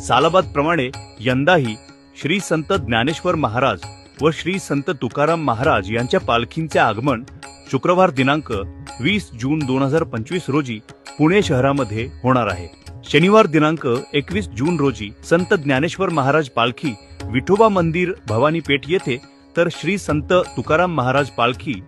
सालाबाद प्रमाणे यंदाही श्री संत ज्ञानेश्वर महाराज व श्री संत तुकाराम महाराज यांच्या पालखींचे आगमन शुक्रवार दिनांक 20 जून 2025 रोजी पुणे शहरामध्ये होणार आहे। शनिवार दिनांक 21 जून रोजी संत ज्ञानेश्वर महाराज पालखी विठोबा मंदिर भवानी पेठ येथे, तर श्री संत तुकाराम महाराज पालखी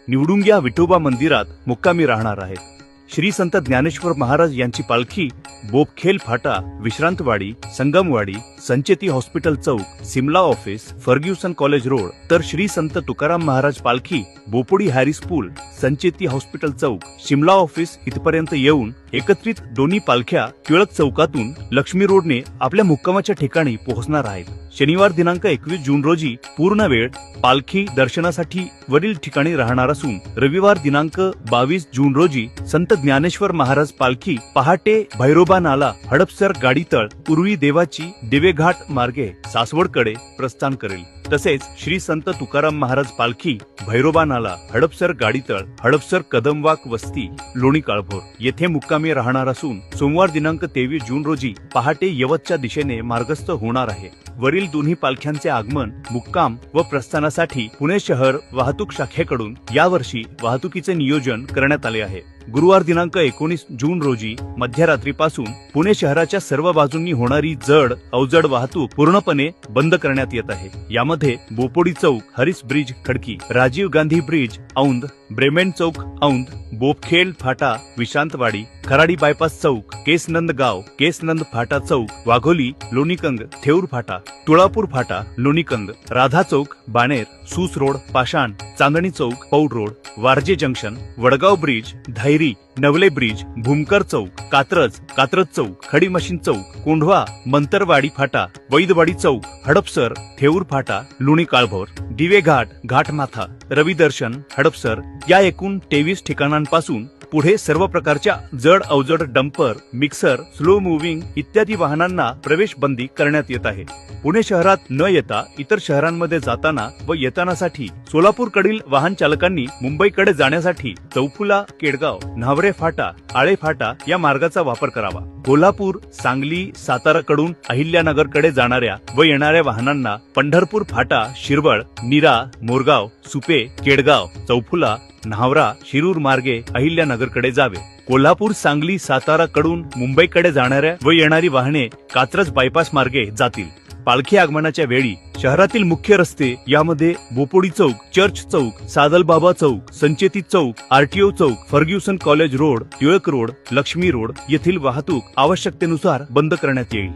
निवडुंग्या विठोबा मंदिरात मुक्कामी राहणार आहे। श्री संत ज्ञानेश्वर महाराज यांची पालखी बोपखेल फाटा, विश्रांतवाडी, संगमवाडी, संचेती हॉस्पिटल चौक, Simla office, Fergusson college road, तर श्री संत तुकाराम महाराज पालखी बोपोडी हॅरिस पूल, संचेती हॉस्पिटल चौक, शिमला ऑफिस इथपर्यंत येऊन एकत्रित दोन्ही पालख्या टिळक चौकातून लक्ष्मी रोडने आपल्या मुक्कामाच्या ठिकाणी पोहोचणार आहेत। शनिवार दिनांक 21 जून रोजी पूर्ण वेळ पालखी दर्शनासाठी वरील ठिकाणी राहणार असून रविवार दिनांक 22 जून रोजी संत ज्ञानेश्वर महाराज पालखी पहाटे भैरोबा नाला, हडपसर गाडीतळ, उरुळी देवाची दिवेघाट मार्गे सासवडकडे प्रस्थान करेल। तसेच श्री संत तुकाराम महाराज पालखी भैरोबा नाला, हडपसर गाडीतळ, हडपसर कदमवाक वस्ती, लोणी काळभोर येथे मुक्कामी राहणार असून सोमवार दिनांक 23 जून रोजी पहाटे यवतच्या दिशेने मार्गस्थ होणार आहे। वरील दोन्ही पालख्यांचे आगमन, मुक्काम व प्रस्थानासाठी पुणे शहर वाहतूक शाखेकडून यावर्षी वाहतुकीचे नियोजन करण्यात आले आहे। गुरुवार दिनांक 19 जून रोजी मध्यरात्रीपासून पुणे शहराच्या सर्व बाजूंनी होणारी जड अवजड वाहतूक पूर्णपणे बंद करण्यात येत आहे। यामध्ये बोपोडी चौक, Harris bridge Khadki, Rajiv Gandhi bridge Aundh, Bremen चौक औंध, बोपखेल फाटा, विश्रांतवाडी, खराडी बायपास चौक, केसनंद गाव, केसनंद फाटा चौक, वाघोली, लोणीकंद, थेऊर फाटा, तुळापूर फाटा, लोणीकंद, राधा चौक, बाणेर, सूस रोड, पाषाण, चांदणी चौक, Paud road, Warje junction, Wadgaon bridge, Dhairi, Navale bridge, Bhumkar चौक, कात्रज, कात्रज चौक, खडी मशीन चौक, कोंढवा, मंतरवाडी फाटा, वैदवाडी चौक, हडपसर, थेऊर फाटा, लोणी काळभोर, दिवे घाट, घाटमाथा, रवी दर्शन, हडपसर या एकूण 23 ठिकाणांपासून पुढे सर्व प्रकारच्या जड अवजड डंपर, मिक्सर, स्लो मुव्हिंग इत्यादी वाहनांना प्रवेश बंदी करण्यात येत आहे। पुणे शहरात न येता इतर शहरांमध्ये जाताना व येतानासाठी सोलापूरकडील वाहन चालकांनी मुंबईकडे जाण्यासाठी चौफुला, केडगाव, न्हावरे फाटा, आळे फाटा या मार्गाचा वापर करावा। कोल्हापूर, सांगली, साताराकडून अहिल्यानगरकडे जाणाऱ्या व येणाऱ्या वाहनांना पंढरपूर फाटा, शिरवळ, नीरा, मोरगाव, सुपे, केडगाव, चौफुला, न्हावरा, शिरूर मार्गे अहिल्यानगरकडे जावे। कोल्हापूर, सांगली, साताराकडून मुंबईकडे जाणाऱ्या व येणारी वाहने कात्रज बायपास मार्गे जातील। पालखी आगमनाच्या वेळी शहरातील मुख्य रस्ते यामध्ये बोपोडी चौक, चर्च चौक, सादलबाबा चौक, संचेती चौक, आरटीओ चौक, Fergusson college road, Tilak road, Laxmi road येथील वाहतूक आवश्यकतेनुसार बंद करण्यात येईल।